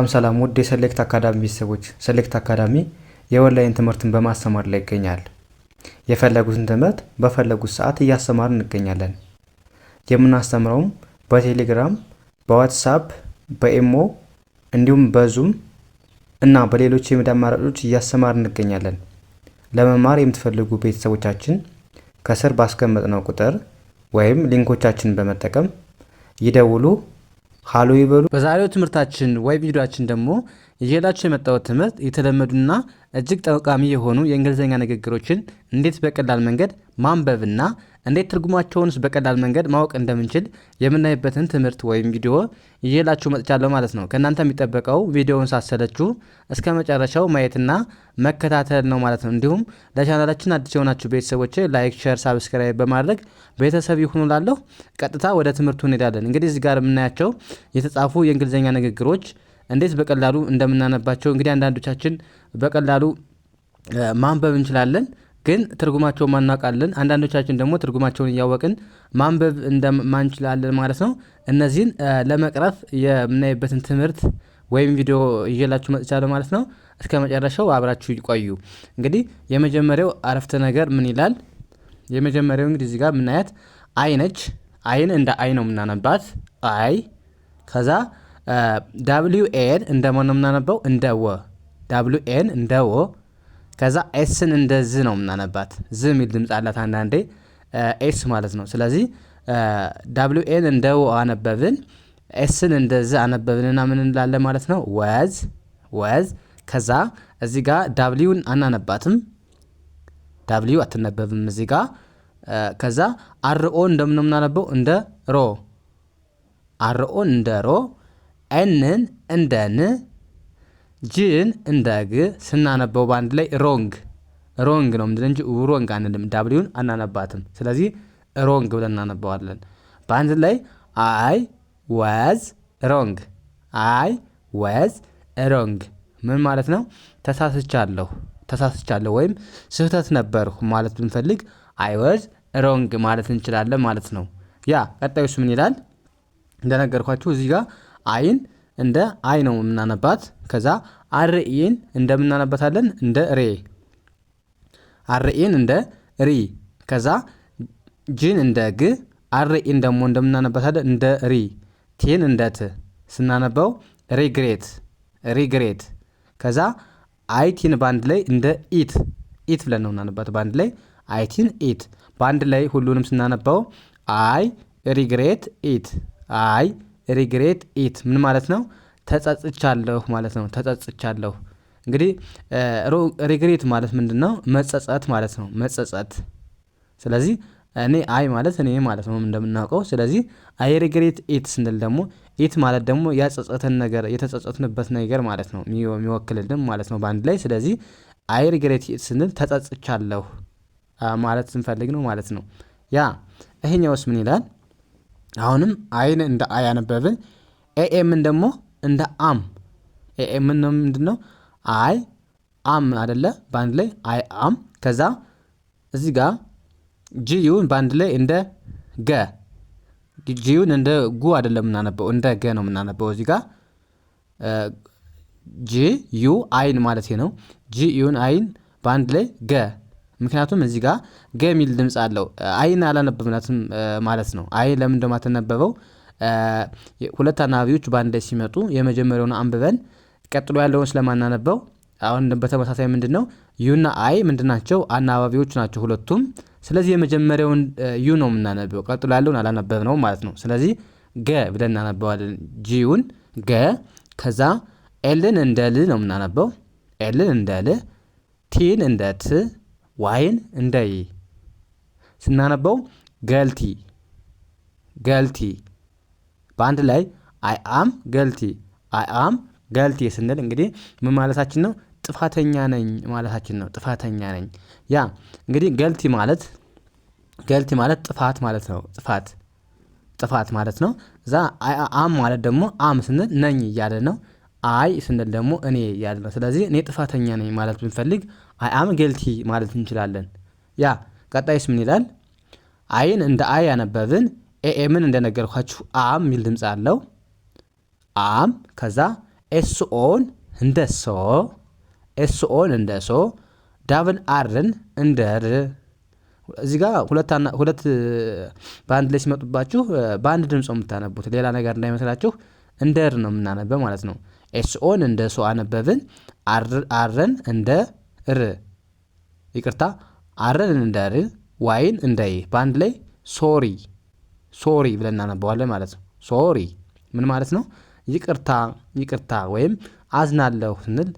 ሰላም ውድ የሰሌክት አካዳሚ ቤተሰቦች፣ ሰሌክት አካዳሚ የኦንላይን ትምህርትን በማስተማር ላይ ይገኛል። የፈለጉትን ትምህርት በፈለጉት ሰዓት እያስተማርን እንገኛለን። የምናስተምረውም በቴሌግራም፣ በዋትስአፕ፣ በኢሞ እንዲሁም በዙም እና በሌሎች የሚዲያ አማራጮች እያስተማርን እንገኛለን። ለመማር የምትፈልጉ ቤተሰቦቻችን ከስር ባስቀመጥነው ቁጥር ወይም ሊንኮቻችንን በመጠቀም ይደውሉ፣ ሃሎ ይበሉ። በዛሬው ትምህርታችን ወይ ቪዲዮአችን ደግሞ ይዤላችሁ የመጣሁት ትምህርት የተለመዱና እጅግ ጠቃሚ የሆኑ የእንግሊዝኛ ንግግሮችን እንዴት በቀላል መንገድ ማንበብና እንዴት ትርጉማቸውንስ በቀላል መንገድ ማወቅ እንደምንችል የምናይበትን ትምህርት ወይም ቪዲዮ ይዤላችሁ መጥቻለሁ ማለት ነው። ከእናንተ የሚጠበቀው ቪዲዮውን ሳሰለችሁ እስከ መጨረሻው ማየትና መከታተል ነው ማለት ነው። እንዲሁም ለቻናላችን አዲስ የሆናችሁ ቤተሰቦች ላይክ፣ ሼር፣ ሳብስክራይብ በማድረግ ቤተሰብ ይሁኑ ላለሁ። ቀጥታ ወደ ትምህርቱ እንሄዳለን። እንግዲህ እዚህ ጋር የምናያቸው የተጻፉ የእንግሊዝኛ ንግግሮች እንዴት በቀላሉ እንደምናነባቸው እንግዲህ አንዳንዶቻችን በቀላሉ ማንበብ እንችላለን፣ ግን ትርጉማቸውን ማናውቃለን። አንዳንዶቻችን ደግሞ ትርጉማቸውን እያወቅን ማንበብ እንደማንችላለን ማለት ነው። እነዚህን ለመቅረፍ የምናይበትን ትምህርት ወይም ቪዲዮ ይዤላችሁ መጥቻለሁ ማለት ነው። እስከ መጨረሻው አብራችሁ ይቆዩ። እንግዲህ የመጀመሪያው አረፍተ ነገር ምን ይላል? የመጀመሪያው እንግዲህ እዚህ ጋር የምናያት አይ ነች። አይን እንደ አይ ነው የምናነባት አይ። ከዛ ዳብሊው ኤን እንደማን ነው የምናነባው? እንደ ወ። ዳብሊው ኤን እንደ ወ። ከዛ ኤስን እንደ ዝ ነው የምናነባት። ዝ የሚል ድምፅ አላት አንዳንዴ ኤስ ማለት ነው። ስለዚህ ዳብሊው ኤን እንደ ወ አነበብን፣ ኤስን እንደ ዝ አነበብንና ምን እንላለን ማለት ነው? ወዝ ወዝ። ከዛ እዚህ ጋር ዳብሊውን አናነባትም፣ ዳብሊው አትነበብም እዚህ ጋር። ከዛ አርኦ እንደምን ነው የምናነበው? እንደ ሮ። አርኦን እንደ ሮ፣ ኤንን እንደ ን፣ ጅን እንደ ግ ስናነበው በአንድ ላይ ሮንግ ሮንግ ነው ምንድን እንጂ ሮንግ አንልም። ዳብሊውን አናነባትም። ስለዚህ ሮንግ ብለን እናነባዋለን። በአንድ ላይ አይ ወዝ ሮንግ፣ አይ ወዝ ሮንግ። ምን ማለት ነው? ተሳስቻለሁ ወይም ስህተት ነበርኩ ማለት ብንፈልግ አይ ወዝ ሮንግ ማለት እንችላለን ማለት ነው። ያ ቀጣዩስ ምን ይላል? እንደነገርኳችሁ እዚህ ጋር አይን እንደ አይ ነው የምናነባት። ከዛ አርኢን እንደምናነባታለን እንደ ሬ፣ አርኢን እንደ ሪ። ከዛ ጅን እንደ ግ፣ አርኢን ደግሞ እንደምናነባታለን እንደ ሪ፣ ቲን እንደ ት ስናነበው ሪግሬት ሪግሬት። ከዛ አይቲን በአንድ ላይ እንደ ኢት ኢት ብለን ነው እናነባት በአንድ ላይ አይቲን ኢት። በአንድ ላይ ሁሉንም ስናነባው አይ ሪግሬት ኢት፣ አይ ሪግሬት ኢት። ምን ማለት ነው? ተጸጽቻለሁ ማለት ነው። ተጸጽቻለሁ። እንግዲህ ሪግሬት ማለት ምንድን ነው? መጸጸት ማለት ነው። መጸጸት። ስለዚህ እኔ አይ ማለት እኔ ማለት ነው እንደምናውቀው። ስለዚህ አይ ሪግሬት ኢት ስንል ደግሞ ኢት ማለት ደግሞ ያጸጸተን ነገር የተጸጸትንበት ነገር ማለት ነው የሚወክልልን ማለት ነው በአንድ ላይ። ስለዚህ አይ ሪግሬት ኢት ስንል ተጸጽቻለሁ ማለት ስንፈልግ ነው ማለት ነው። ያ ይሄኛውስ ምን ይላል? አሁንም አይን እንደ አይ አነበብን። ኤኤምን ደግሞ እንደ አም። ኤኤምን ነው ምንድን ነው? አይ አም አደለ? በአንድ ላይ አይ አም። ከዛ እዚህ ጋር ጂዩን በአንድ ላይ እንደ ገ። ጂዩን እንደ ጉ አደለም የምናነበው እንደ ገ ነው የምናነበው። እዚህ ጋር ጂ ዩ አይን ማለት ነው። ጂ ዩን አይን በአንድ ላይ ገ። ምክንያቱም እዚህ ጋር ገ የሚል ድምፅ አለው። አይን አላነበብናትም ማለት ነው። አይ ለምን እንደማትነበበው ሁለት አናባቢዎች በአንድ ላይ ሲመጡ የመጀመሪያውን አንብበን ቀጥሎ ያለውን ስለማናነበው አሁን በተመሳሳይ ምንድን ነው ዩና አይ ምንድን ናቸው? አናባቢዎች ናቸው ሁለቱም። ስለዚህ የመጀመሪያውን ዩ ነው የምናነበው፣ ቀጥሎ ያለውን አላነበብ ነው ማለት ነው። ስለዚህ ገ ብለን እናነበዋለን። ጂውን ገ። ከዛ ኤልን እንደ ል ነው የምናነበው፣ ኤልን እንደ ል፣ ቲን እንደ ት፣ ዋይን እንደ ይ ስናነበው ገልቲ ገልቲ። በአንድ ላይ አይ አም ገልቲ፣ አይ አም ገልቲ ስንል እንግዲህ ምን ማለታችን ነው? ጥፋተኛ ነኝ ማለታችን ነው። ጥፋተኛ ነኝ። ያ እንግዲህ ገልቲ ማለት ጥፋት ማለት ነው። ጥፋት ማለት ነው። እዛ አይ አም ማለት ደግሞ አም ስንል ነኝ እያለ ነው። አይ ስንል ደግሞ እኔ እያለ ነው። ስለዚህ እኔ ጥፋተኛ ነኝ ማለት ብንፈልግ አይ አም ጌልቲ ማለት እንችላለን። ያ ቀጣይስ ምን ይላል? አይን እንደ አይ ያነበብን ኤኤምን እንደነገርኳችሁ አም የሚል ድምፅ አለው። አም ከዛ ኤስኦን እንደ ሶ ኤስኦን እንደ ሶ ዳብል አርን እንደ ር። እዚህ ጋር ሁለት በአንድ ላይ ሲመጡባችሁ በአንድ ድምፅ የምታነቡት ሌላ ነገር እንዳይመስላችሁ እንደ ር ነው የምናነበው ማለት ነው። ኤስኦን እንደ ሶ አነበብን። አርን እንደ ር ይቅርታ፣ አርን እንደ ር፣ ዋይን እንደ ይ በአንድ ላይ ሶሪ ሶሪ ብለን እናነበዋለን ማለት ነው። ሶሪ ምን ማለት ነው? ይቅርታ ይቅርታ ወይም አዝናለሁ ስንል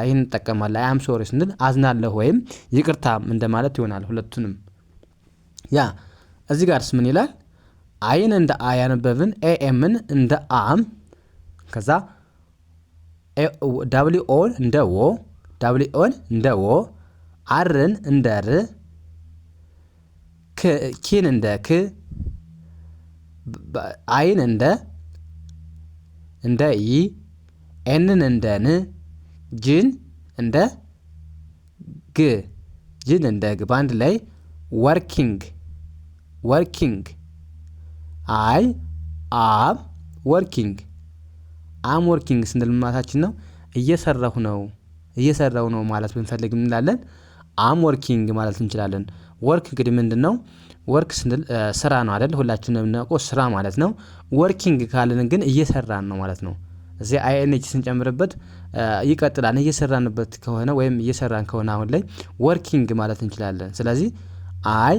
ይህን እንጠቀማለን። አይ አም ሶሪ ስንል አዝናለሁ ወይም ይቅርታ እንደማለት ይሆናል ሁለቱንም። ያ እዚህ ጋርስ ምን ይላል? አይን እንደ አ ያነበብን፣ ኤኤምን እንደ አም፣ ከዛ ዳብሊኦን እንደ ወ፣ ዳብሊኦን እንደ ወ፣ አርን እንደ ር፣ ኪን እንደ ክ፣ አይን እንደ ይ፣ ኤንን እንደ ን፣ ጅን እንደ ግ፣ ጅን እንደ ግ በአንድ ላይ ወርኪንግ ወርኪንግ። አይ አም ወርኪንግ። አም ወርኪንግ ስንል ማለታችን ነው እየሰራሁ ነው ማለት ብንፈልግ እንላለን አም ወርኪንግ ማለት እንችላለን። ወርክ እንግዲህ ምንድን ነው? ወርክ ስንል ስራ ነው አይደል? ሁላችንም የምናውቀው ስራ ማለት ነው። ወርኪንግ ካልን ግን እየሰራን ነው ማለት ነው። እዚህ አይኤንጂ ስንጨምርበት ይቀጥላል። እየሰራንበት ከሆነ ወይም እየሰራን ከሆነ አሁን ላይ ወርኪንግ ማለት እንችላለን። ስለዚህ አይ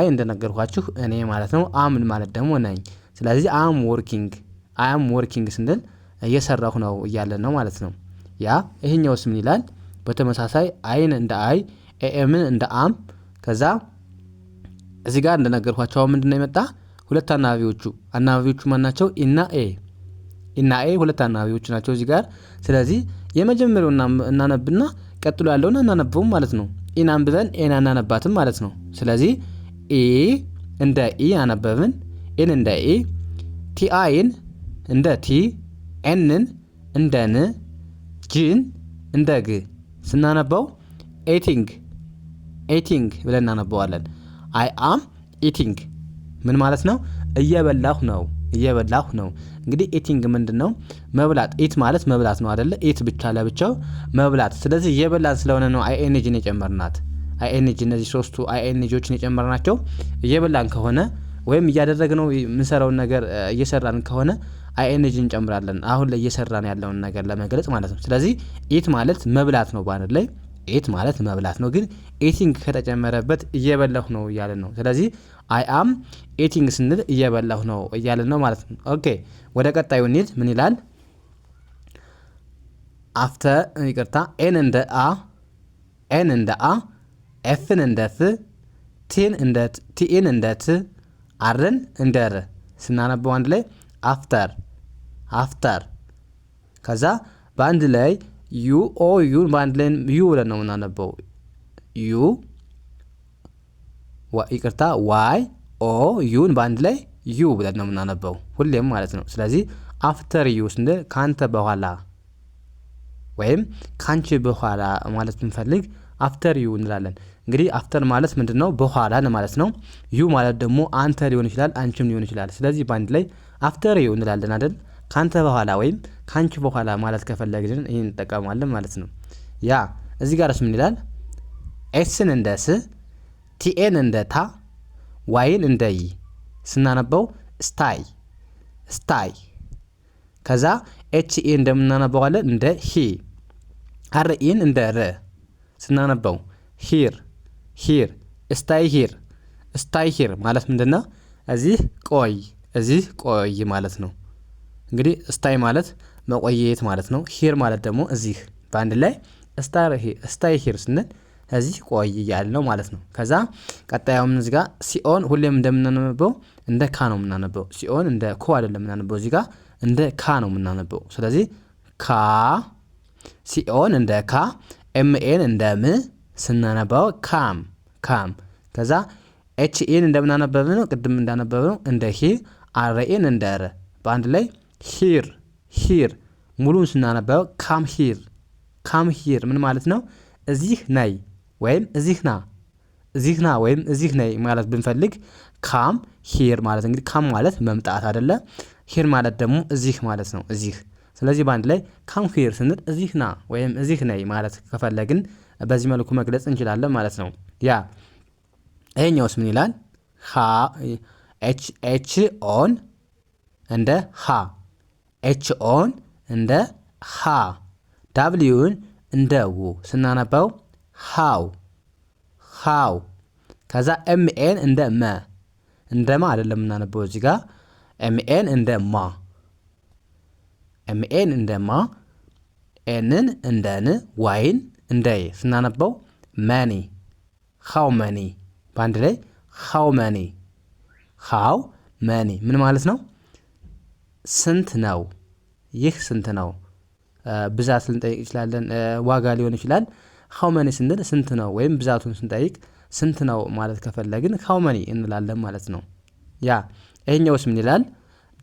እንደነገርኳችሁ እኔ ማለት ነው። አምን ማለት ደግሞ ነኝ። ስለዚህ አም ወርኪንግ ስንል እየሰራሁ ነው እያለን ነው ማለት ነው። ያ ይሄኛውስ ምን ይላል? በተመሳሳይ አይን እንደ አይ፣ ኤኤምን እንደ አም፣ ከዛ እዚህ ጋር እንደነገርኳቸው አሁን ምንድነው የመጣ ሁለት አናባቢዎቹ ማን ናቸው? ኢና ኤ ሁለት አናባቢዎች ናቸው እዚህ ጋር። ስለዚህ የመጀመሪያው እናነብና ቀጥሎ ያለውን እናነበውም ማለት ነው። ኢን አንብበን ኤን አናነባትም ማለት ነው። ስለዚህ ኢ እንደ ኢ አነበብን፣ ኤን እንደ ኢ፣ ቲአይን እንደ ቲ፣ ኤንን እንደ ን፣ ጂን እንደ ግ ስናነባው ኤቲንግ ብለን እናነበዋለን። አይ አም ኢቲንግ ምን ማለት ነው? እየበላሁ ነው። እንግዲህ ኢቲንግ ምንድን ነው? መብላት። ኢት ማለት መብላት ነው አይደለ? ኢት ብቻ ለብቻው መብላት። ስለዚህ እየበላን ስለሆነ ነው አይኤንጂን የጨመርናት። አይኤንጂ እነዚህ ሶስቱ አይኤንጂዎችን የጨመርናቸው እየበላን ከሆነ ወይም እያደረግነው የምንሰራውን ነገር እየሰራን ከሆነ አይኤንጂ እንጨምራለን። አሁን ላይ እየሰራን ያለውን ነገር ለመግለጽ ማለት ነው። ስለዚህ ኢት ማለት መብላት ነው በአንድ ላይ ኢት ማለት መብላት ነው። ግን ኢቲንግ ከተጨመረበት እየበላሁ ነው እያለን ነው። ስለዚህ አይ አም ኢቲንግ ስንል እየበላሁ ነው እያለን ነው ማለት ነው። ኦኬ ወደ ቀጣዩ እንሂድ። ምን ይላል? አፍተር ኤን እንደ አ፣ ኤፍን እንደ ፍ፣ ቲኢን እንደ ት፣ አርን እንደ ር ስናነበው አንድ ላይ አፍተር። ከዛ በአንድ ላይ ዩን በአንድ ላይ ዩ ብለን ነው የምናነበው። ዋይ ዩን በአንድ ላይ ዩ ብለን ነው የምናነበው ሁሌም ማለት ነው። ስለዚህ አፍተር ዩ ስንል ካንተ በኋላ ወይም ካንቺ በኋላ ማለት ብንፈልግ አፍተር ዩ እንላለን። እንግዲህ አፍተር ማለት ምንድን ነው? በኋላ ማለት ነው። ዩ ማለት ደግሞ አንተ ሊሆን ይችላል፣ አንቺም ሊሆን ይችላል። ስለዚህ በአንድ ላይ አፍተር ዩ እንላለን አይደል? ካንተ በኋላ ወይም ካንቺ በኋላ ማለት ከፈለግን ይህን እንጠቀማለን ማለት ነው። ያ እዚህ ጋርስ ምን ይላል? ኤስን እንደ ስ፣ ቲኤን እንደ ታ፣ ዋይን እንደ ይ ስናነበው ስታይ። ከዛ ኤችኢ እንደምናነበዋለን እንደ ሂ፣ አርኢን እንደ ረ ስናነበው ሂር። ስታይ ሂር ማለት ምንድን ነው? እዚህ ቆይ ማለት ነው። እንግዲህ ስታይ ማለት መቆየት ማለት ነው። ሂር ማለት ደግሞ እዚህ በአንድ ላይ ስታይ ሂር ስንል እዚህ ቆይ እያለ ነው ማለት ነው። ከዛ ቀጣዩም እዚህ ጋር ሲኦን ሁሌም እንደምናነበው እንደ ካ ነው የምናነበው። ሲኦን እንደ ኮ አይደለም የምናነበው፣ እዚህ ጋር እንደ ካ ነው የምናነበው። ስለዚህ ካ፣ ሲኦን እንደ ካ፣ ኤምኤን እንደ ም ስናነባው ካም። ከዛ ኤችኤን እንደምናነበብ ነው ቅድም እንዳነበብ ነው እንደ ሂ፣ አርኤን እንደ ረ በአንድ ላይ ሂር። ሙሉን ስናነበው ካም ሂር ምን ማለት ነው? እዚህ ነይ ወይም እዚህ ና ወይም እዚህ ነይ ማለት ብንፈልግ ካም ሂር ማለት እንግዲህ ካም ማለት መምጣት አይደለ? ሂር ማለት ደግሞ እዚህ ማለት ነው። እዚህ ስለዚህ በአንድ ላይ ካም ሂር ስንል እዚህ ና ወይም እዚህ ነይ ማለት ከፈለግን በዚህ መልኩ መግለጽ እንችላለን ማለት ነው። ያ ይሄኛውስ ምን ይላል? ሃ ኤች ኦን እንደ ሃ ኤች ኦን እንደ ሃ ዳብሊውን እንደ ው ስናነባው ሃው ሃው። ከዛ ኤምኤን እንደ መ እንደ ማ አይደለም የምናነበው እዚህ ጋር ኤምኤን እንደ ማ ኤምኤን እንደ ማ ኤንን እንደ ን ዋይን እንደ ይ ስናነበው መኒ ሃው መኒ በአንድ ላይ ሃው መኒ ሃው መኒ ምን ማለት ነው? ስንት ነው? ይህ ስንት ነው? ብዛት ልንጠይቅ እንችላለን፣ ዋጋ ሊሆን ይችላል። ሃው መኒ ስንል ስንት ነው ወይም ብዛቱን ስንጠይቅ ስንት ነው ማለት ከፈለግን ሃው መኒ እንላለን ማለት ነው። ያ ይሄኛውስ ምን ይላል?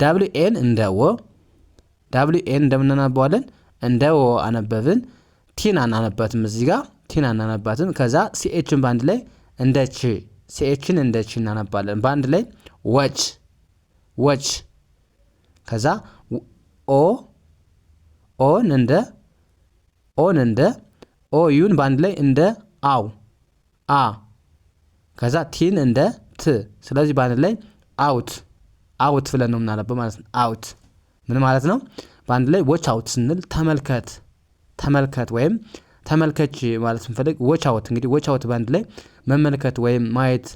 ዳብሊው ኤን እንደ ወ ዳብሊው ኤን እንደምናነባዋለን እንደ ወ አነበብን። ቲን አናነባትም እዚህ ጋር ቲን አናነባትም። ከዛ ሲኤችን በአንድ ላይ እንደ ች ሲኤችን እንደ ች እናነባለን በአንድ ላይ ወች ወች። ከዛ ኦን እንደ ኦዩን በአንድ ላይ እንደ አው አ። ከዛ ቲን እንደ ት ስለዚህ በአንድ ላይ አውት አውት ብለን ነው የምናነበው ማለት ነው። አውት ምን ማለት ነው? በአንድ ላይ ዎች አውት ስንል ተመልከት ተመልከት ወይም ተመልከች ማለት ስንፈልግ ዎች አውት እንግዲህ ዎች አውት በአንድ ላይ መመልከት ወይም ማየት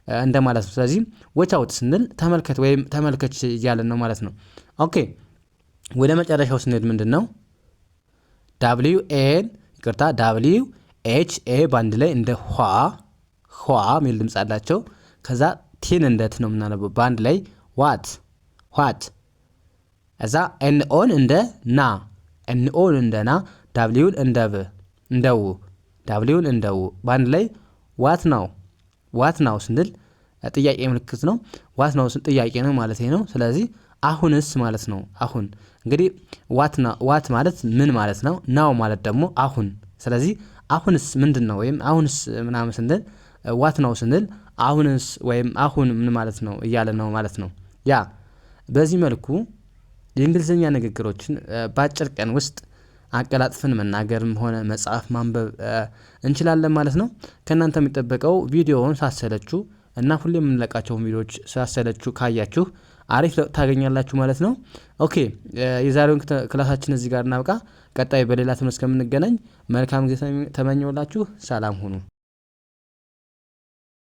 እንደማለት ነው። ስለዚህ ዎች አውት ስንል ተመልከት ወይም ተመልከች እያለን ነው ማለት ነው። ኦኬ ወደ መጨረሻው ስንሄድ ምንድን ነው? ዳብሊው ኤን ይቅርታ ዳብሊው ኤች ኤ በአንድ ላይ እንደ ኋ ሚል ድምፅ አላቸው። ከዛ ቲን እንደ ት ነው የምናነበው በአንድ ላይ ዋት ዋት። እዛ ኤንኦን እንደ ና ኤንኦን እንደ ና ዳብሊውን እንደ ብ እንደ ው ዳብሊውን እንደ ው በአንድ ላይ ዋት ናው ስንል ጥያቄ ምልክት ነው። ዋት ናው ስንል ጥያቄ ነው ማለት ነው። ስለዚህ አሁንስ ማለት ነው። አሁን እንግዲህ ዋት ማለት ምን ማለት ነው? ናው ማለት ደግሞ አሁን። ስለዚህ አሁንስ ምንድን ነው ወይም አሁንስ ምናምን ስንል ዋት ናው ስንል አሁንስ ወይም አሁን ምን ማለት ነው እያለ ነው ማለት ነው። ያ በዚህ መልኩ የእንግሊዝኛ ንግግሮችን በአጭር ቀን ውስጥ አቀላጥፈን መናገርም ሆነ መጻፍ ማንበብ እንችላለን ማለት ነው። ከእናንተ የሚጠበቀው ቪዲዮውን ሳሰለችሁ እና ሁሌ የምንለቃቸውን ቪዲዮዎች ሳሰለችሁ ካያችሁ አሪፍ ለውጥ ታገኛላችሁ ማለት ነው። ኦኬ የዛሬውን ክላሳችን እዚህ ጋር እናብቃ። ቀጣይ በሌላ ትምህርት እስከምንገናኝ መልካም ጊዜ ተመኘውላችሁ። ሰላም ሁኑ።